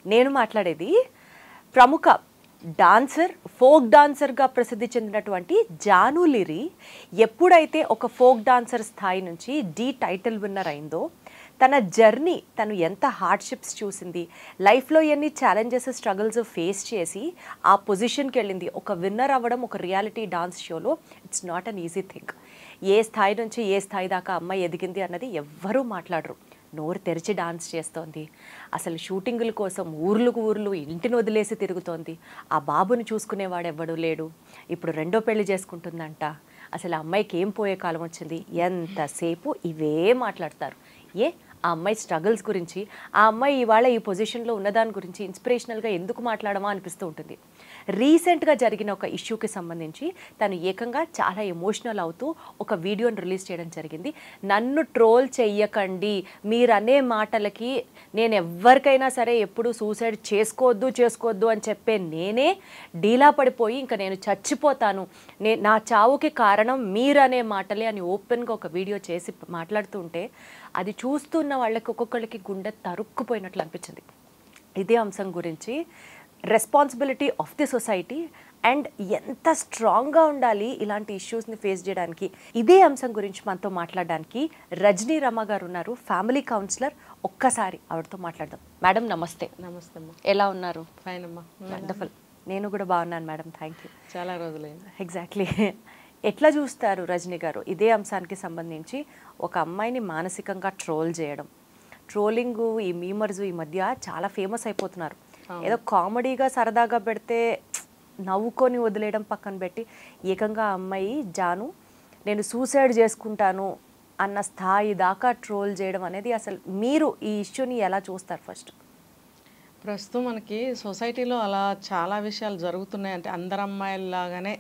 నేను మాట్లాడేది ప్రముఖ డాన్సర్, ఫోక్ డాన్సర్గా ప్రసిద్ధి చెందినటువంటి జాను లిరి ఎప్పుడైతే ఒక ఫోక్ డాన్సర్ స్థాయి నుంచి డి టైటిల్ విన్నర్ అయిందో, తన జర్నీ, తను ఎంత హార్డ్షిప్స్ చూసింది, లైఫ్లో ఎన్ని ఛాలెంజెస్, స్ట్రగుల్స్ ఫేస్ చేసి ఆ పొజిషన్కి వెళ్ళింది. ఒక విన్నర్ అవ్వడం ఒక రియాలిటీ డాన్స్ షోలో it's not an easy thing. ఏ స్థాయి నుంచి ఏ స్థాయి దాకా అమ్మాయి ఎదిగింది అన్నది ఎవ్వరూ మాట్లాడరు. నోరు తెరిచి డాన్స్ చేస్తోంది. అసలు షూటింగుల కోసం ఊర్లకు ఊర్లు ఇంటిని వదిలేసి తిరుగుతోంది. ఆ బాబుని చూసుకునేవాడు ఎవ్వడూ లేడు. ఇప్పుడు రెండో పెళ్లి చేసుకుంటుందంట. అసలు ఆ అమ్మాయికి ఏం పోయే కాలం వచ్చింది? ఎంతసేపు ఇవే మాట్లాడతారు. ఆ అమ్మాయి స్ట్రగుల్స్ గురించి, ఆ అమ్మాయి ఇవాళ ఈ పొజిషన్లో ఉన్నదాని గురించి ఇన్స్పిరేషనల్గా ఎందుకు మాట్లాడమా అనిపిస్తూ ఉంటుంది. రీసెంట్గా జరిగిన ఒక ఇష్యూకి సంబంధించి తను ఏకంగా చాలా ఎమోషనల్ అవుతూ ఒక వీడియోని రిలీజ్ చేయడం జరిగింది. నన్ను ట్రోల్ చెయ్యకండి, మీరు అనే మాటలకి నేను ఎవరికైనా సరే ఎప్పుడు సూసైడ్ చేసుకోవద్దు అని చెప్పే నేనే డీలా పడిపోయి ఇంకా నేను చచ్చిపోతాను, నా చావుకి కారణం మీరనే మాటలే అని ఓపెన్గా ఒక వీడియో చేసి మాట్లాడుతూ ఉంటే అది చూస్తున్న వాళ్ళకి ఒక్కొక్కళ్ళకి గుండె తరుక్కుపోయినట్లు అనిపించింది. ఇదే అంశం గురించి responsibility of the society and ఎంత స్ట్రాంగ్గా ఉండాలి ఇలాంటి ఇష్యూస్ని ఫేస్ చేయడానికి, ఇదే అంశం గురించి మనతో మాట్లాడడానికి రజనీ రమ గారు ఉన్నారు, ఫ్యామిలీ కౌన్సిలర్. ఒక్కసారి ఆవిడతో మాట్లాడదాం. మేడం నమస్తే. నమస్తే అమ్మా. ఎలా ఉన్నారు? ఫైన్ అమ్మా. వండర్ఫుల్. నేను కూడా బాగున్నాను మేడం, థ్యాంక్ యూ. చాలా రోజులైంది. ఎగ్జాక్ట్లీ. ఎట్లా చూస్తారు రజనీ గారు ఇదే అంశానికి సంబంధించి? ఒక అమ్మాయిని మానసికంగా ట్రోల్ చేయడం, ట్రోలింగ్, ఈ మీమర్స్ ఈ మధ్య చాలా ఫేమస్ అయిపోతున్నారు. ఏదో కామెడీగా సరదాగా పెడితే నవ్వుకొని వదిలేయడం పక్కన పెట్టి ఏకంగా అమ్మాయి జాను నేను సూసైడ్ చేసుకుంటాను అన్న స్థాయి దాకా ట్రోల్ చేయడం అనేది, అసలు మీరు ఈ ఇష్యూని ఎలా చూస్తారు? ఫస్ట్ ప్రస్తుతం మనకి సొసైటీలో అలా చాలా విషయాలు జరుగుతున్నాయి. అంటే అందరు అమ్మాయిల్లాగానే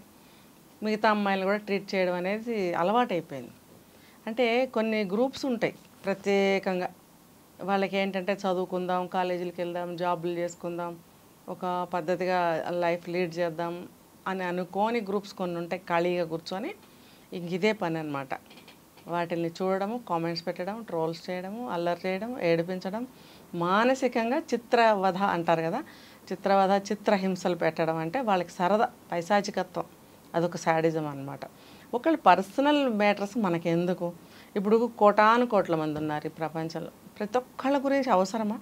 మిగతా అమ్మాయిలు కూడా ట్రీట్ చేయడం అనేది అలవాటైపోయింది. అంటే కొన్ని గ్రూప్స్ ఉంటాయి ప్రత్యేకంగా, వాళ్ళకి ఏంటంటే చదువుకుందాం, కాలేజీలకు వెళ్దాం, జాబులు చేసుకుందాం, ఒక పద్ధతిగా లైఫ్ లీడ్ చేద్దాం అని అనుకోని గ్రూప్స్ కొన్ని ఉంటాయి. ఖాళీగా కూర్చొని ఇంక ఇదే పని అనమాట. వాటిని చూడడము, కామెంట్స్ పెట్టడం, ట్రోల్స్ చేయడము, అల్లరి చేయడం, ఏడిపించడం, మానసికంగా చిత్రవధ అంటారు కదా, చిత్రవధ, చిత్రహింసలు పెట్టడం. అంటే వాళ్ళకి సరదా, పైశాచికత్వం, అదొక శాడిజం అనమాట. ఒకళ్ళు పర్సనల్ మ్యాటర్స్ మనకెందుకు? ఇప్పుడు కోటాను కోట్ల మంది ఉన్నారు ఈ ప్రపంచంలో, ప్రతి ఒక్కళ్ళ గురించి అవసరమా?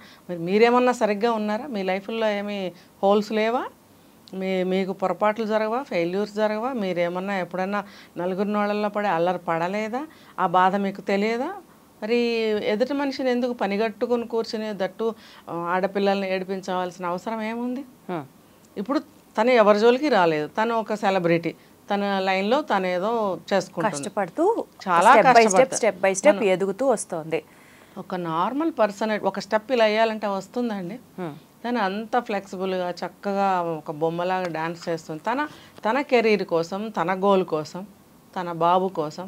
మీరేమన్నా సరిగ్గా ఉన్నారా? మీ లైఫ్లో ఏమీ హోల్స్ లేవా? మీకు పొరపాట్లు జరగవా? ఫెయిల్యూర్స్ జరగవా? మీరేమన్నా ఎప్పుడన్నా నలుగురి నోళ్ళల్లో పడి అల్లరి పడలేదా? ఆ బాధ మీకు తెలియదా? మరి ఎదుటి మనిషిని ఎందుకు పనిగట్టుకుని కూర్చుని, దట్టు ఆడపిల్లల్ని ఏడిపించవలసిన అవసరం ఏముంది? ఇప్పుడు తను ఎవరి జోలికి రాలేదు, తను ఒక సెలబ్రిటీ, తన లైన్లో తను ఏదో చేసుకుంటుంది, కష్టపడుతూ చాలా స్టెప్ బై స్టెప్ ఎదుగుతూ వస్తుంది. ఒక నార్మల్ పర్సన్ ఒక స్టెప్ ఇలా వేయాలంటే వస్తుందండి? తను అంత ఫ్లెక్సిబుల్గా చక్కగా ఒక బొమ్మలాగా డ్యాన్స్ చేస్తుంది. తన కెరీర్ కోసం, తన గోల్ కోసం, తన బాబు కోసం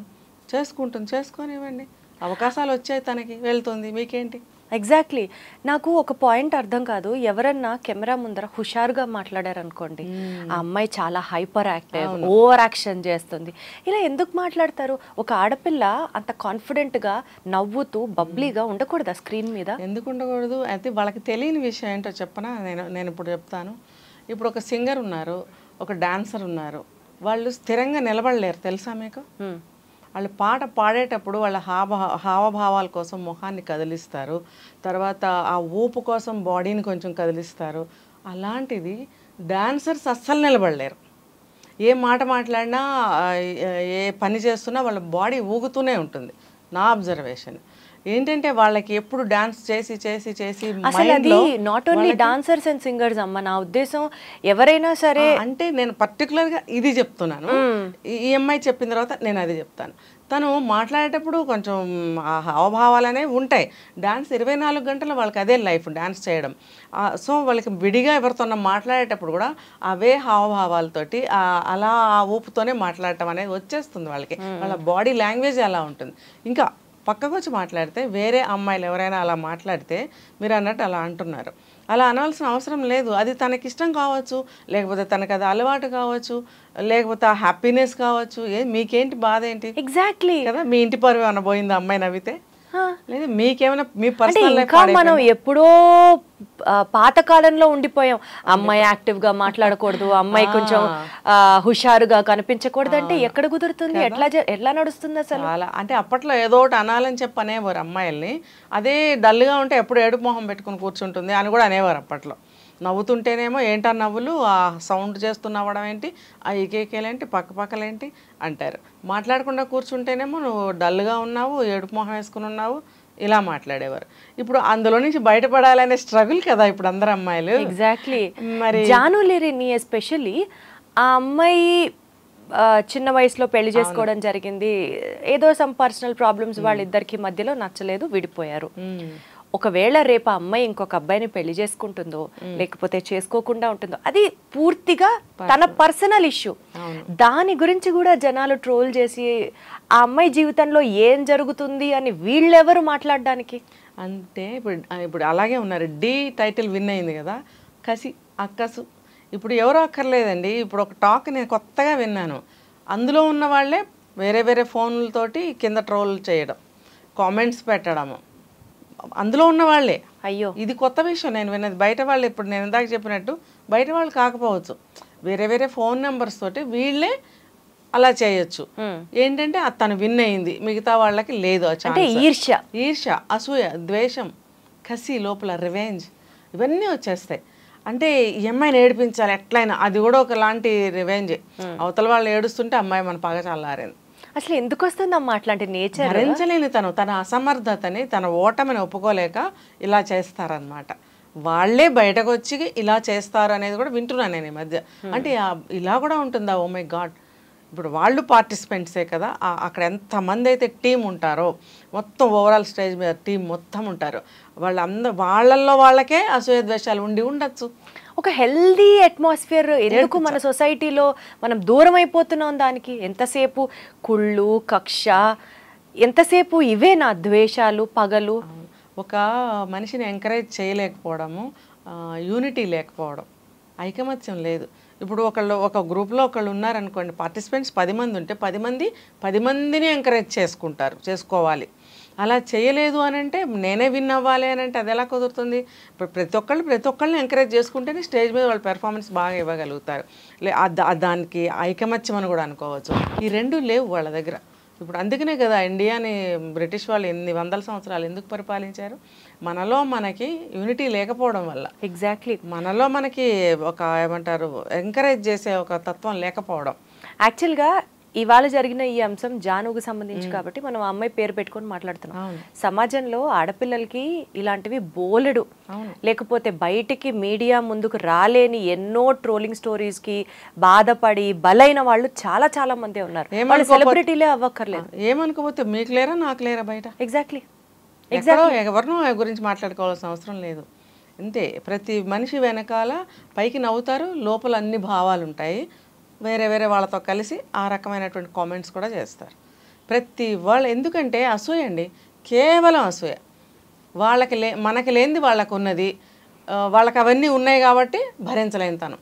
చేసుకుంటుంది. చేసుకొనివ్వండి, అవకాశాలు వచ్చాయి, తనకి వెళ్తుంది, మీకేంటి? ఎగ్జాక్ట్లీ. నాకు ఒక పాయింట్ అర్థం కాదు, ఎవరన్నా కెమెరా ముందర హుషారుగా మాట్లాడారనుకోండి, ఆ అమ్మాయి చాలా హైపర్ యాక్టివ్, ఓవర్ యాక్షన్ చేస్తుంది, ఇలా ఎందుకు మాట్లాడతారు? ఒక ఆడపిల్ల అంత కాన్ఫిడెంట్గా నవ్వుతూ బబ్లీగా ఉండకూడదా స్క్రీన్ మీద? ఎందుకు ఉండకూడదు? అయితే వాళ్ళకి తెలియని విషయం ఏంటో చెప్పనా? నేను ఇప్పుడు చెప్తాను. ఇప్పుడు ఒక సింగర్ ఉన్నారు, ఒక డాన్సర్ ఉన్నారు, వాళ్ళు స్థిరంగా నిలబడలేరు, తెలుసా మీకు? వాళ్ళు పాట పాడేటప్పుడు వాళ్ళ హావభావాల కోసం ముఖాన్ని కదిలిస్తారు, తర్వాత ఆ ఊపు కోసం బాడీని కొంచెం కదిలిస్తారు. అలాంటిది డాన్సర్స్ అస్సలు నిలబడలేరు. ఏ మాట మాట్లాడినా, ఏ పని చేస్తున్నా వాళ్ళ బాడీ ఊగుతూనే ఉంటుంది. నా అబ్జర్వేషన్ ఏంటంటే వాళ్ళకి ఎప్పుడు డాన్స్ చేసి చేసి చేసి అసలు అది not only dancers and singers అమ్మ, నా ఉద్దేశం ఎవరైనా సరే. అంటే నేను పర్టికులర్గా ఇది చెప్తున్నాను, ఈ అమ్మాయి చెప్పిన తర్వాత నేను అది చెప్తాను. తను మాట్లాడేటప్పుడు కొంచెం హావభావాలు అనేవి ఉంటాయి. డాన్స్ 24 గంటలు వాళ్ళకి అదే లైఫ్, డాన్స్ చేయడం. సో వాళ్ళకి విడిగా ఎవరితోన్నా మాట్లాడేటప్పుడు కూడా అవే హావభావాలతోటి అలా ఆ ఊపుతోనే మాట్లాడటం అనేది వచ్చేస్తుంది వాళ్ళకి. వాళ్ళ బాడీ లాంగ్వేజ్ అలా ఉంటుంది. ఇంకా పక్కకు వచ్చి మాట్లాడితే, వేరే అమ్మాయిలు ఎవరైనా అలా మాట్లాడితే మీరు అన్నట్టు అలా అంటున్నారు, అలా అనాల్సిన అవసరం లేదు. అది తనకిష్టం కావచ్చు, లేకపోతే తనకు అది అలవాటు కావచ్చు, లేకపోతే ఆ హ్యాపీనెస్ కావచ్చు. మీకేంటి బాధ ఏంటి? ఎగ్జాక్ట్లీ కదా, మీ ఇంటి పరువు అనబోయింది అమ్మాయి నవ్వితే. లేదు మీకేమైనా మీ అంటే పర్సనల్ ఇంకా మనం ఎప్పుడో పాతకాలంలో ఉండిపోయాం. అమ్మాయి యాక్టివ్ గా మాట్లాడకూడదు, అమ్మాయి కొంచెం హుషారుగా కనిపించకూడదు అంటే ఎక్కడ కుదురుతుంది? ఎట్లా నడుస్తుంది అసలు? చాలా అంటే అప్పట్లో ఏదో ఒకటి అనాలని చెప్పి అనేవారు అమ్మాయిల్ని. అదే డల్గా ఉంటే ఎప్పుడు ఏడుపు మొహం పెట్టుకుని కూర్చుంటుంది అని కూడా అనేవారు అప్పట్లో. నవ్వుతుంటేనేమో ఏంటా నవ్వులు, ఆ సౌండ్ చేస్తున్నవడం ఏంటి, ఆ ఈకేకేలేంటి, పక్కపక్కలేంటి అంటారు. మాట్లాడకుండా కూర్చుంటేనేమో నువ్వు డల్గా ఉన్నావు, ఏడుపు మొహం వేసుకుని ఉన్నావు, ఇలా మాట్లాడేవారు. ఇప్పుడు అందులో నుంచి బయటపడాలనే స్ట్రగుల్ కదా ఇప్పుడు అందరు అమ్మాయిలు. ఎగ్జాక్ట్లీ. మరి జాను లిరిని ఎస్పెషల్లీ ఆ అమ్మాయి చిన్న వయసులో పెళ్లి చేసుకోవడం జరిగింది. ఏదో సమ్ పర్సనల్ ప్రాబ్లమ్స్ వాళ్ళిద్దరికి మధ్యలో నచ్చలేదు, విడిపోయారు. ఒకవేళ రేపు ఆ అమ్మాయి ఇంకొక అబ్బాయిని పెళ్లి చేసుకుంటుందో లేకపోతే చేసుకోకుండా ఉంటుందో అది పూర్తిగా తన పర్సనల్ ఇష్యూ. దాని గురించి కూడా జనాలు ట్రోల్ చేసి ఆ అమ్మాయి జీవితంలో ఏం జరుగుతుంది అని వీళ్ళెవరు మాట్లాడడానికి? అంటే ఇప్పుడు అలాగే ఉన్నారు. డి టైటిల్ విన్ అయింది కదా, కసి అక్కసు. ఇప్పుడు ఎవరో అక్కర్లేదండి. ఇప్పుడు ఒక టాక్ నేను కొత్తగా విన్నాను. అందులో ఉన్న వాళ్ళే వేరే వేరే ఫోన్లతోటి కింద ట్రోల్ చేయడం, కామెంట్స్ పెట్టడము, అందులో ఉన్న వాళ్ళే. అయ్యో, ఇది కొత్త విషయం నేను విన్నది. బయట వాళ్ళు ఇప్పుడు నేను ఇందాక చెప్పినట్టు బయట వాళ్ళు కాకపోవచ్చు, వేరే వేరే ఫోన్ నెంబర్స్ తోటి వీళ్ళే అలా చేయొచ్చు. ఏంటంటే తను విన్ అయింది, మిగతా వాళ్ళకి లేదు. అంటే ఈర్ష్య, అసూయ, ద్వేషం, కసి, లోపల రివెంజ్ ఇవన్నీ వచ్చేస్తాయి. అంటే ఈ అమ్మాయిని ఏడిపించాలి ఎట్లయినా, అది కూడా ఒకలాంటి రివెంజ్. అవతల వాళ్ళు ఏడుస్తుంటే అమ్మాయి మన పగ చల్లారింది. అసలు ఎందుకు వస్తుంది అమ్మా అట్లాంటి నేచర్? భరించలేని తన అసమర్థతని, తన ఓటమిని ఒప్పుకోలేక ఇలా చేస్తారనమాట. వాళ్ళే బయటకు వచ్చి ఇలా చేస్తారు అనేది కూడా వింటున్నాను నేను ఈ మధ్య. అంటే ఇలా కూడా ఉంటుందా? Oh my god. ఇప్పుడు వాళ్ళు పార్టిసిపెంట్సే కదా, అక్కడ ఎంతమంది అయితే టీం ఉంటారో, మొత్తం ఓవరాల్ స్టేజ్ మీద టీం మొత్తం ఉంటారు, వాళ్ళల్లో వాళ్ళకే అసూయ ద్వేషాలు ఉండొచ్చు. ఒక హెల్దీ అట్మాస్ఫియర్ ఎందుకు మన సొసైటీలో మనం దూరం అయిపోతున్నాం దానికి? ఎంతసేపు కుళ్ళు, కక్ష, ఎంతసేపు ఇవే నా ద్వేషాలు, పగలు. ఒక మనిషిని ఎంకరేజ్ చేయలేకపోవడము, యూనిటీ లేకపోవడం, ఐకమత్యం లేదు. ఇప్పుడు ఒక గ్రూప్లో ఒకళ్ళు ఉన్నారనుకోండి, పార్టిసిపెంట్స్ 10 మంది ఉంటే 10 మందిని ఎంకరేజ్ చేసుకోవాలి. అలా చేయలేదు అని అంటే, నేనే విన్ అవ్వాలి అని అంటే అది ఎలా కుదురుతుంది? ఇప్పుడు ప్రతి ఒక్కళ్ళని ఎంకరేజ్ చేసుకుంటేనే స్టేజ్ మీద వాళ్ళ పెర్ఫార్మెన్స్ బాగా ఇవ్వగలుగుతారు. దానికి ఐకమత్యం అని కూడా అనుకోవచ్చు. ఈ రెండు లేవు వాళ్ళ దగ్గర. ఇప్పుడు అందుకనే కదా ఇండియాని బ్రిటిష్ వాళ్ళు ఎన్ని వందల సంవత్సరాలు ఎందుకు పరిపాలించారు? మనలో మనకి యూనిటీ లేకపోవడం వల్ల. ఎగ్జాక్ట్లీ. మనలో మనకి ఒక ఏమంటారు, ఎంకరేజ్ చేసే ఒక తత్వం లేకపోవడం. యాక్చువల్గా ఇవాళ జరిగిన ఈ అంశం జానుకు సంబంధించి కాబట్టి మనం ఆ అమ్మాయి పేరు పెట్టుకొని మాట్లాడుతున్నాం. సమాజంలో ఆడపిల్లలకి ఇలాంటివి బోలెడు, లేకపోతే బయటికి మీడియా ముందుకు రాలేని ఎన్నో ట్రోలింగ్ స్టోరీస్ కి బాధపడి బలైన వాళ్ళు చాలా చాలా మంది ఉన్నారు. వాళ్ళు సెలబ్రిటీలే అవ్వక్కర్లేదు. ఏమనుకోపోతే మీకు లేరా నాకు లేరా బయట. ఎగ్జాక్ట్లీ. ఎవరినో గురించి మాట్లాడుకోవాల్సిన అవసరం లేదు. అంతే. ప్రతి మనిషి వెనకాల పైకి నవ్వుతారు, లోపల అన్ని భావాలు ఉంటాయి. వేరే వేరే వాళ్ళతో కలిసి ఆ రకమైనటువంటి కామెంట్స్ కూడా చేస్తారు ప్రతి వాళ్ళు. ఎందుకంటే అసూయ అండి, కేవలం అసూయ. మనకి లేనిది వాళ్ళకు ఉన్నది, వాళ్ళకి అవన్నీ ఉన్నాయి కాబట్టి భరించలేని తను.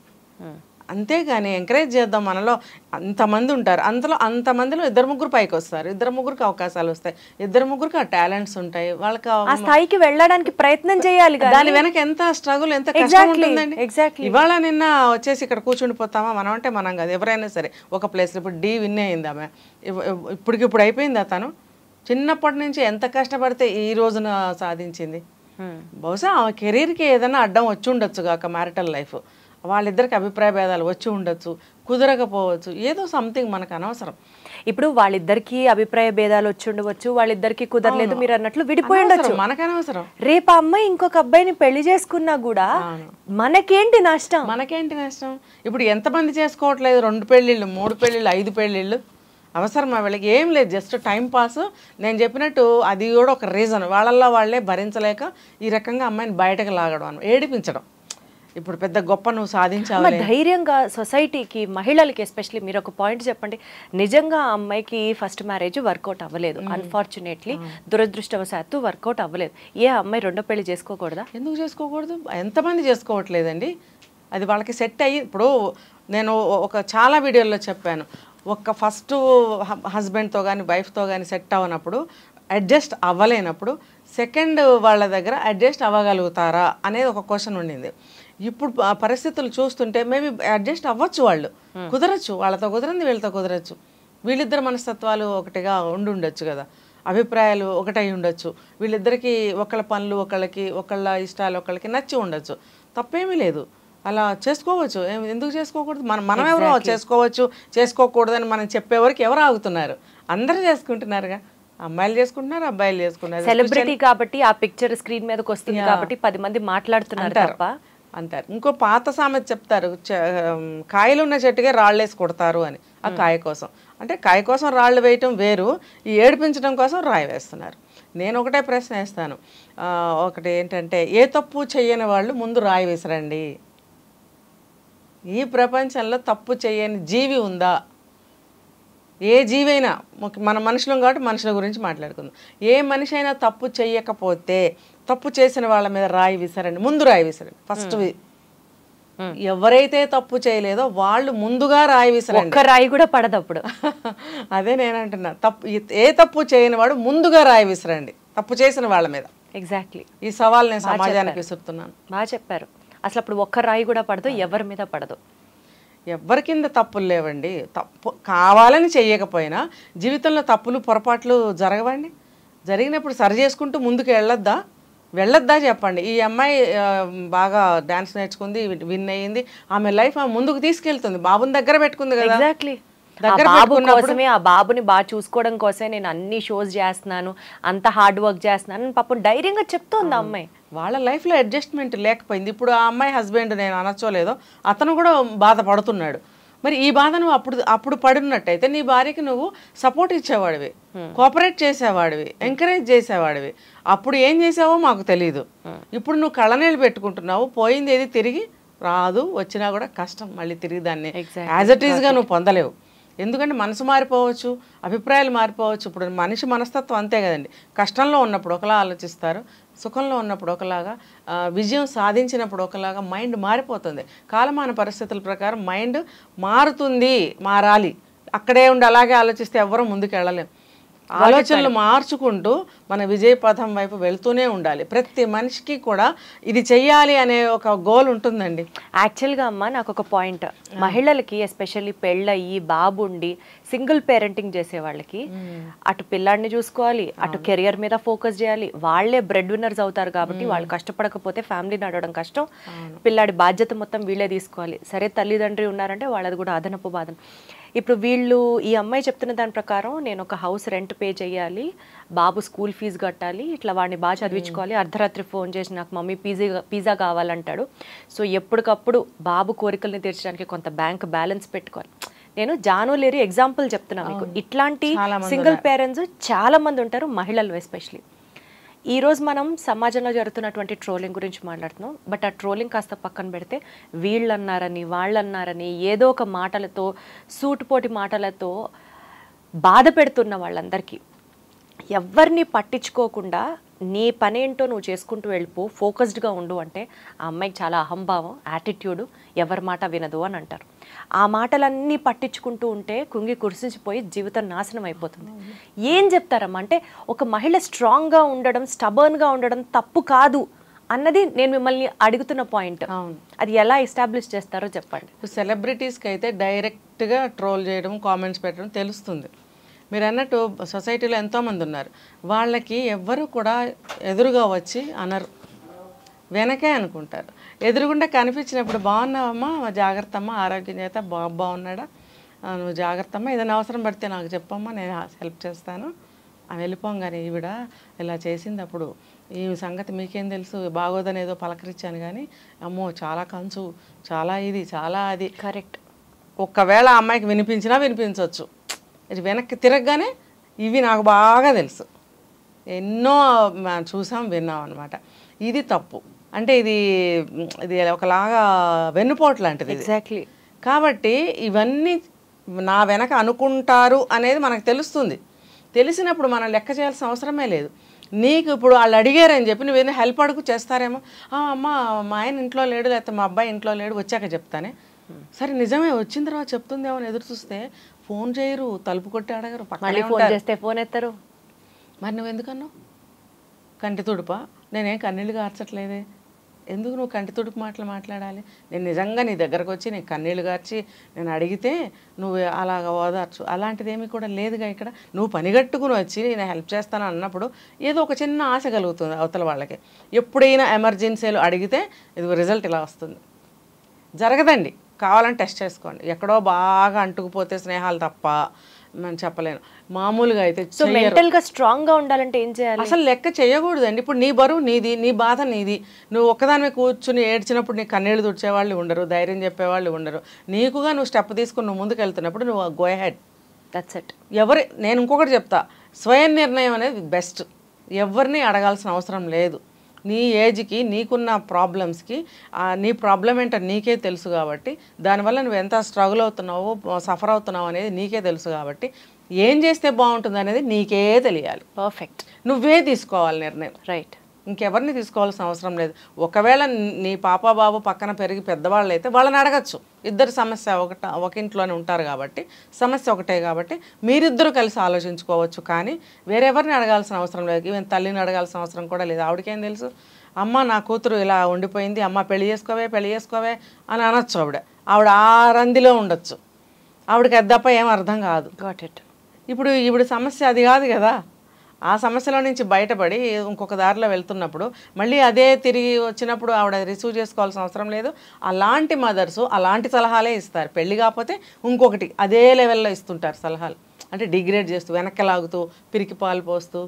అంతేగాని ఎంకరేజ్ చేద్దాం. మనలో అంతమంది ఉంటారు, అంతమందిలో 2-3 పైకి వస్తారు, 2-3కి అవకాశాలు వస్తాయి, 2-3కి ఆ టాలెంట్స్ ఉంటాయి. వాళ్ళకి ఆ స్థాయికి వెళ్ళడానికి ప్రయత్నం చేయాలి. దాని వెనక ఎంత స్ట్రగుల్, ఎంత కష్టం ఉంటుందండి. ఇవాళ నిన్న వచ్చేసి ఇక్కడ కూర్చుండిపోతామా? మనం అంటే మనం కాదు, ఎవరైనా సరే ఒక ప్లేస్లో. ఇప్పుడు డి విన్ అయింది ఆమె, ఇప్పటికిప్పుడు అయిపోయిందా? తను చిన్నప్పటి నుంచి ఎంత కష్టపడితే ఈ రోజున సాధించింది. బహుశా ఆమె కెరీర్కి ఏదైనా అడ్డం వచ్చి ఉండొచ్చు కాక, మ్యారిటల్ లైఫ్, వాళ్ళిద్దరికి అభిప్రాయ భేదాలు వచ్చి ఉండొచ్చు, కుదరకపోవచ్చు, ఏదో సంథింగ్ మనకు అనవసరం. ఇప్పుడు వాళ్ళిద్దరికి అభిప్రాయ భేదాలు వచ్చి ఉండవచ్చు, వాళ్ళిద్దరికి కుదరలేదు, మీరు అన్నట్లు విడిపోయి ఉండొచ్చు, మనకు అనవసరం. రేపు అమ్మాయి ఇంకొక అబ్బాయిని పెళ్లి చేసుకున్నా కూడా మనకేంటి నష్టం? ఇప్పుడు ఎంతమంది చేసుకోవట్లేదు? 2 పెళ్ళిళ్ళు, 3 పెళ్ళిళ్ళు, 5 పెళ్ళిళ్ళు అవసరమా వీళ్ళకి? ఏం లేదు, జస్ట్ టైం పాస్. నేను చెప్పినట్టు అది కూడా ఒక రీజన్. వాళ్ళల్లో వాళ్ళే భరించలేక ఈ రకంగా అమ్మాయిని బయటకు లాగడం, ఏడిపించడం. ఇప్పుడు పెద్ద గొప్ప నువ్వు సాధించావు ధైర్యంగా. సొసైటీకి, మహిళలకి ఎస్పెషల్లీ మీరు ఒక పాయింట్ చెప్పండి. నిజంగా ఆ అమ్మాయికి ఫస్ట్ మ్యారేజ్ వర్కౌట్ అవ్వలేదు, అన్ఫార్చునేట్లీ, దురదృష్టవశాత్తు వర్కౌట్ అవ్వలేదు. ఏ అమ్మాయి రెండో పెళ్లి చేసుకోకూడదా? ఎందుకు చేసుకోకూడదు? ఎంతమంది చేసుకోవట్లేదండి? అది వాళ్ళకి సెట్ అయ్యి. ఇప్పుడు నేను చాలా వీడియోల్లో చెప్పాను, ఫస్ట్ హస్బెండ్తో కానీ వైఫ్తో కానీ సెట్ అవ్వనప్పుడు అడ్జస్ట్ అవ్వలేనప్పుడు సెకండ్ వాళ్ళ దగ్గర అడ్జస్ట్ అవ్వగలుగుతారా అనేది ఒక క్వశ్చన్ ఉండింది. ఇప్పుడు పరిస్థితులు చూస్తుంటే మేబీ అడ్జస్ట్ అవ్వచ్చు, వాళ్ళు కుదరచ్చు, వాళ్ళతో కుదరంది వీళ్ళతో కుదరచ్చు, వీళ్ళిద్దరు మనస్తత్వాలు ఒకటిగా ఉండొచ్చు కదా, అభిప్రాయాలు ఒకటై ఉండొచ్చు, వీళ్ళిద్దరికి ఒకళ్ళ పనులు ఒకళ్ళకి, ఒకళ్ళ ఇష్టాలు ఒకళ్ళకి నచ్చి ఉండొచ్చు, తప్పేమీ లేదు, అలా చేసుకోవచ్చు. ఎందుకు చేసుకోకూడదు? మనం ఎవరో చేసుకోవచ్చు చేసుకోకూడదని మనం చెప్పేవరకు ఎవరు ఆగుతున్నారు? అందరూ చేసుకుంటున్నారుగా, అమ్మాయిలు చేసుకుంటున్నారు, అబ్బాయిలు చేసుకుంటున్నారు. సెలబ్రిటీ కాబట్టి ఆ పిక్చర్ స్క్రీన్ మీదకి వస్తుంది కాబట్టి 10 మంది మాట్లాడుతున్నారు తప్ప అంటారు. ఇంకో పాత సామెత చెప్తారు, కాయలు ఉన్న చెట్టుకే రాళ్ళేసి కొడతారు అని. ఆ కాయ కోసం అంటే కాయ కోసం రాళ్ళు వేయటం వేరు, ఈ ఏడిపించడం కోసం రాయి వేస్తున్నారు. నేను ఒకటే ప్రశ్న వేస్తాను, ఒకటి ఏంటంటే ఏ తప్పు చేయని వాళ్ళు ముందు రాయి వేసరండి. ఈ ప్రపంచంలో తప్పు చేయని జీవి ఉందా? ఏ జీవైనా, మన మనుషులం కాబట్టి మనుషుల గురించి మాట్లాడుకుందాం, ఏ మనిషి అయినా తప్పు చెయ్యకపోతే తప్పు చేసిన వాళ్ళ మీద రాయి విసరండి, ముందు రాయి విసరండి. ఫస్ట్ ఎవరైతే తప్పు చేయలేదో వాళ్ళు ముందుగా రాయి విసరండి. ఒక్క రాయి కూడా పడదు అప్పుడు. అదే నేనంటున్నా, ఏ తప్పు చేయని వాడు ముందుగా రాయి విసరండి తప్పు చేసిన వాళ్ళ మీద. ఎగ్జాక్ట్లీ, ఈ సవాల్ నేను సమాజానికి విసురుతున్నాను. బాగా చెప్పారు. అసలు అప్పుడు ఒక్క రాయి కూడా పడదు, ఎవరి మీద పడదు. ఎవరి కింద తప్పులు లేవండి. తప్పు కావాలని చెయ్యకపోయినా జీవితంలో తప్పులు పొరపాట్లు జరగవండి. జరిగినప్పుడు సరి చేసుకుంటూ ముందుకు వెళ్ళొద్దా చెప్పండి. ఈ అమ్మాయి బాగా డాన్స్ నేర్చుకుంది, విన్ అయ్యింది, ఆమె లైఫ్ ఆమె ముందుకు తీసుకెళ్తుంది, బాబుని దగ్గర పెట్టుకుంది కదా. ఎగ్జాక్ట్లీ, బాబు కోసమే, ఆ బాబుని బాగా చూసుకోవడం కోసమే నేను అన్ని షోస్ చేస్తున్నాను, అంత హార్డ్ వర్క్ చేస్తున్నాను పాపం ధైర్యంగా చెప్తోంది ఆ అమ్మాయి. వాళ్ళ లైఫ్లో అడ్జస్ట్మెంట్ లేకపోయింది. ఇప్పుడు ఆ అమ్మాయి హస్బెండ్, నేను అనొచ్చోలేదో, అతను కూడా బాధపడుతున్నాడు. మరి ఈ బాధ నువ్వు అప్పుడు పడినట్టయితే నీ భార్యకి నువ్వు సపోర్ట్ ఇచ్చేవాడివి, కోఆపరేట్ చేసేవాడివి, ఎంకరేజ్ చేసేవాడివి. అప్పుడు ఏం చేసావో మాకు తెలీదు. ఇప్పుడు నువ్వు కళ్ళనీళ్ళు పెట్టుకుంటున్నావు, పోయింది ఏది తిరిగి రాదు, వచ్చినా కూడా కష్టం, మళ్ళీ తిరిగి దాన్ని యాజ్ ఇట్ ఈస్గా నువ్వు పొందలేవు. ఎందుకంటే మనసు మారిపోవచ్చు, అభిప్రాయాలు మారిపోవచ్చు. ఇప్పుడు మనిషి మనస్తత్వం అంతే కదండి. కష్టంలో ఉన్నప్పుడు ఒకలా ఆలోచిస్తారు, సుఖంలో ఉన్నప్పుడు ఒకలాగా, విజయం సాధించినప్పుడు ఒకలాగా మైండ్ మారిపోతుంది. కాలమాన పరిస్థితుల ప్రకారం మైండ్ మారాలి. అక్కడే ఉండి అలాగే ఆలోచిస్తే ఎవ్వరూ ముందుకు వెళ్ళలేం. ఆలోచనలు మార్చుకుంటూ మన విజయ పథం వైపు వెళ్తూనే ఉండాలి. ప్రతి మనిషికి కూడా ఇది చెయ్యాలి అనే ఒక గోల్ ఉంటుందండి. యాక్చువల్గా అమ్మ నాకు ఒక పాయింట్, మహిళలకి ఎస్పెషల్లీ పెళ్ళయి బాబుండి సింగిల్ పేరెంటింగ్ చేసే వాళ్ళకి అటు పిల్లాడిని చూసుకోవాలి, అటు కెరియర్ మీద ఫోకస్ చేయాలి, వాళ్ళే బ్రెడ్ విన్నర్స్ అవుతారు కాబట్టి వాళ్ళు కష్టపడకపోతే ఫ్యామిలీ నడవడం కష్టం, పిల్లాడి బాధ్యత మొత్తం వీళ్ళే తీసుకోవాలి. సరే తల్లిదండ్రి ఉన్నారంటే వాళ్ళది కూడా అదనపు బాధన. ఇప్పుడు వీళ్ళు, ఈ అమ్మాయి చెప్తున్న దాని ప్రకారం నేను ఒక హౌస్ రెంట్ పే చేయాలి, బాబు స్కూల్ ఫీజు కట్టాలి, ఇట్లా వాడిని బాగా చదివించుకోవాలి, అర్ధరాత్రి ఫోన్ చేసి నాకు మమ్మీ పిజ్జా కావాలంటాడు. సో ఎప్పటికప్పుడు బాబు కోరికల్ని తీర్చడానికి కొంత బ్యాంక్ బ్యాలెన్స్ పెట్టుకోవాలి. నేను జానులేరి ఎగ్జాంపుల్ చెప్తున్నా మీకు. ఇట్లాంటి సింగిల్ పేరెంట్స్ చాలా మంది ఉంటారు, మహిళలు ఎస్పెషలీ. ఈరోజు మనం సమాజంలో జరుగుతున్నటువంటి ట్రోలింగ్ గురించి మాట్లాడుతున్నాం. బట్ ఆ ట్రోలింగ్ కాస్త పక్కన పెడితే వీళ్ళన్నారని వాళ్ళన్నారని ఏదో ఒక మాటలతో, సూటుపోటి మాటలతో బాధ పెడుతున్న వాళ్ళందరికీ ఎవరిని పట్టించుకోకుండా నీ పనేంటో నువ్వు చేసుకుంటూ వెళ్ళిపో, ఫోకస్డ్గా ఉండు అంటే ఆ అమ్మాయికి చాలా అహంభావం, యాటిట్యూడు, ఎవరి మాట వినదు అని అంటారు. ఆ మాటలన్నీ పట్టించుకుంటూ ఉంటే కుంగి కురిసిపోయి జీవితం నాశనం అయిపోతుంది. ఏం చెప్తారమ్మా అంటే ఒక మహిళ స్ట్రాంగ్గా ఉండడం, స్టబర్న్గా ఉండడం తప్పు కాదు అన్నది నేను మిమ్మల్ని అడుగుతున్న పాయింట్. అది ఎలా ఎస్టాబ్లిష్ చేస్తారో చెప్పండి. సెలబ్రిటీస్కి అయితే డైరెక్ట్గా ట్రోల్ చేయడం, కామెంట్స్ పెట్టడం తెలుస్తుంది. మీరు అన్నట్టు సొసైటీలో ఎంతోమంది ఉన్నారు, వాళ్ళకి ఎవ్వరు కూడా ఎదురుగా వచ్చి అనరు, వెనకే అనుకుంటారు. ఎదురుగుండా కనిపించినప్పుడు బాగున్నావమ్మా, జాగ్రత్త అమ్మా, ఆరోగ్యం చేత బాగున్నాడా, నువ్వు జాగ్రత్త అమ్మా, ఏదైనా అవసరం పడితే నాకు చెప్పమ్మా, నేను హెల్ప్ చేస్తాను. వెళ్ళిపోగానే ఈవిడ ఇలా చేసింది, అప్పుడు ఈ సంగతి మీకేం తెలుసు, బాగోదని ఏదో పలకరించాను కానీ అమ్మో చాలా కంచు, చాలా ఇది, చాలా అది. కరెక్ట్. ఒక్కవేళ ఆ అమ్మాయికి వినిపించవచ్చు, ఇది వెనక్కి తిరగగానే ఇవి నాకు బాగా తెలుసు, ఎన్నో చూసాం విన్నాం అనమాట. ఇది తప్పు. అంటే ఇది ఒకలాగా వెన్నుపోటు లాంటిది. ఎగ్జాక్ట్లీ. కాబట్టి ఇవన్నీ నా వెనక అనుకుంటారు అనేది మనకు తెలుస్తుంది. తెలిసినప్పుడు మనం లెక్క చేయాల్సిన అవసరమే లేదు. నీకు ఇప్పుడు వాళ్ళు అడిగారని చెప్పి నువ్వేదో హెల్ప్ అడుగు చేస్తారేమో, అమ్మ మా ఆయన ఇంట్లో లేడు, లేకపోతే మా అబ్బాయి ఇంట్లో లేడు, వచ్చాక చెప్తానే. సరే నిజమే, వచ్చిన తర్వాత చెప్తుందేమో ఎదురు చూస్తే ఫోన్ చేయరు, తలుపు కొట్టి అడగరు, మళ్ళీ ఫోన్ చేస్తే ఫోన్ ఎత్తరు. మరి నువ్వు ఎందుకన్నావు? కంటి తుడుపా? నేనేం కన్నీళ్ళు గార్చట్లేదే. ఎందుకు నువ్వు కంటి తుడుపు మాటలు మాట్లాడాలి? నేను నిజంగా నీ దగ్గరకు వచ్చి నేను కన్నీళ్ళు గార్చి నేను అడిగితే నువ్వు అలాగ ఓదార్చు. అలాంటిదేమీ కూడా లేదుగా ఇక్కడ. నువ్వు పనిగట్టుకుని వచ్చి నేను హెల్ప్ చేస్తాను అన్నప్పుడు ఏదో ఒక చిన్న ఆశ కలుగుతుంది అవతల వాళ్ళకి. ఎప్పుడైనా ఎమర్జెన్సీలు అడిగితే ఇది రిజల్ట్ ఇలా వస్తుంది. జరగదండి. కావాలని టెస్ట్ చేసుకోండి. ఎక్కడో బాగా అంటుకుపోతే స్నేహాలు తప్ప మనం చెప్పలేను. మామూలుగా అయితే సో మెంటల్గా స్ట్రాంగ్గా ఉండాలంటే ఏం చేయాలి? అసలు లెక్క చేయకూడదండి. ఇప్పుడు నీ బరువు నీది, నీ బాధ నీది. నువ్వు ఒక్కదానిమే కూర్చుని ఏడ్చినప్పుడు నీ కన్నీళ్ళు తుడిచేవాళ్ళు ఉండరు, ధైర్యం చెప్పేవాళ్ళు ఉండరు. నీకుగా నువ్వు స్టెప్ తీసుకుని నువ్వు ముందుకు వెళ్తున్నప్పుడు నువ్వు గో హెడ్. That's it. నేను ఇంకొకటి చెప్తా, స్వయం నిర్ణయం అనేది బెస్ట్. ఎవరిని అడగాల్సిన అవసరం లేదు. నీ ఏజ్కి నీకున్న ప్రాబ్లమ్స్కి నీ ప్రాబ్లం ఏంటో నీకే తెలుసు కాబట్టి దానివల్ల నువ్వు ఎంత స్ట్రగుల్ అవుతున్నావో సఫర్ అవుతున్నావు అనేది నీకే తెలుసు కాబట్టి ఏం చేస్తే బాగుంటుంది అనేది నీకే తెలియాలి. పర్ఫెక్ట్. నువ్వే తీసుకోవాలి నిర్ణయం. రైట్. ఇంకెవరిని తీసుకోవాల్సిన అవసరం లేదు. ఒకవేళ నీ పాప బాబు పక్కన పెరిగి పెద్దవాళ్ళు అయితే వాళ్ళని అడగచ్చు. ఇద్దరు సమస్య ఒక ఇంట్లోనే ఉంటారు కాబట్టి సమస్య ఒకటే కాబట్టి మీరిద్దరూ కలిసి ఆలోచించుకోవచ్చు. కానీ వేరెవరిని అడగాల్సిన అవసరం లేదు. ఈవెన్ తల్లిని అడగాల్సిన అవసరం కూడా లేదు. ఆవిడకేం తెలుసు? అమ్మ నా కూతురు ఇలా ఉండిపోయింది, అమ్మ పెళ్లి చేసుకోవే అని అనొచ్చు. ఆవిడ ఆ రందిలో ఉండొచ్చు. ఆవిడకి అది తప్ప ఏం అర్థం కాదు. Got it. ఇప్పుడు సమస్య అది కాదు కదా. ఆ సమస్యలో నుంచి బయటపడి ఇంకొక దారిలో వెళ్తున్నప్పుడు మళ్ళీ అదే తిరిగి వచ్చినప్పుడు ఆవిడ రిసీవ్ చేసుకోవాల్సిన అవసరం లేదు. అలాంటి మదర్సు అలాంటి సలహాలే ఇస్తారు. పెళ్ళి కాకపోతే ఇంకొకటి అదే లెవెల్లో ఇస్తుంటారు సలహాలు. అంటే డిగ్రేడ్ చేస్తూ, వెనక్కి లాగుతూ, పిరికి పాలు పోస్తూ,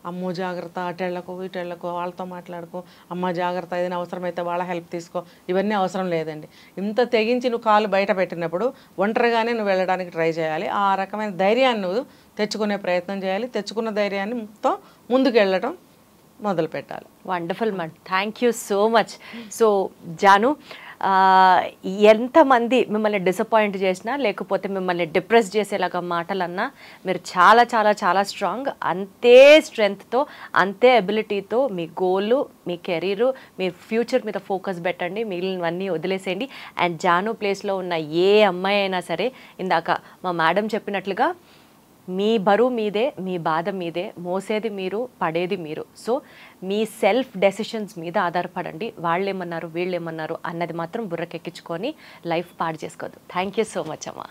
అమ్మో జాగ్రత్త, అటెళ్ళకో ఇటెళ్ళకో, వాళ్ళతో మాట్లాడుకో, అమ్మ జాగ్రత్త, ఏదైనా అవసరమైతే వాళ్ళ హెల్ప్ తీసుకో. ఇవన్నీ అవసరం లేదండి. ఇంత తెగించి నువ్వు కాలు బయట పెట్టినప్పుడు ఒంటరిగానే నువ్వు వెళ్ళడానికి ట్రై చేయాలి. ఆ రకమైన ధైర్యాన్ని నువ్వు తెచ్చుకునే ప్రయత్నం చేయాలి. తెచ్చుకున్న ధైర్యాన్నితో ముందుకు వెళ్ళటం మొదలు పెట్టాలి. Wonderful ma'am, thank you so much. So Janu, ఎంతమంది మిమ్మల్ని డిసప్పాయింట్ చేసినా లేకపోతే మిమ్మల్ని డిప్రెస్ చేసేలాగా మాటలన్నా మీరు చాలా చాలా చాలా స్ట్రాంగ్. అంతే స్ట్రెంగ్త్తో, అంతే ఎబిలిటీతో మీ గోలు, మీ కెరీరు, మీ ఫ్యూచర్ మీద ఫోకస్ పెట్టండి. మిగిలినవన్నీ వదిలేసేయండి. అండ్ జాను ప్లేస్లో ఉన్న ఏ అమ్మాయి అయినా సరే, ఇందాక మా మేడం చెప్పినట్లుగా మీ బరువు మీదే, మీ బాధ మీదే, మోసేది మీరు, పడేది మీరు. సో మీ సెల్ఫ్ డెసిషన్స్ మీద ఆధారపడండి. వాళ్ళేమన్నారు వీళ్ళేమన్నారు అన్నది మాత్రం బుర్రకెక్కించుకొని లైఫ్ పాడు చేసుకోవద్దు. థ్యాంక్ యూ సో మచ్ అమ్మా.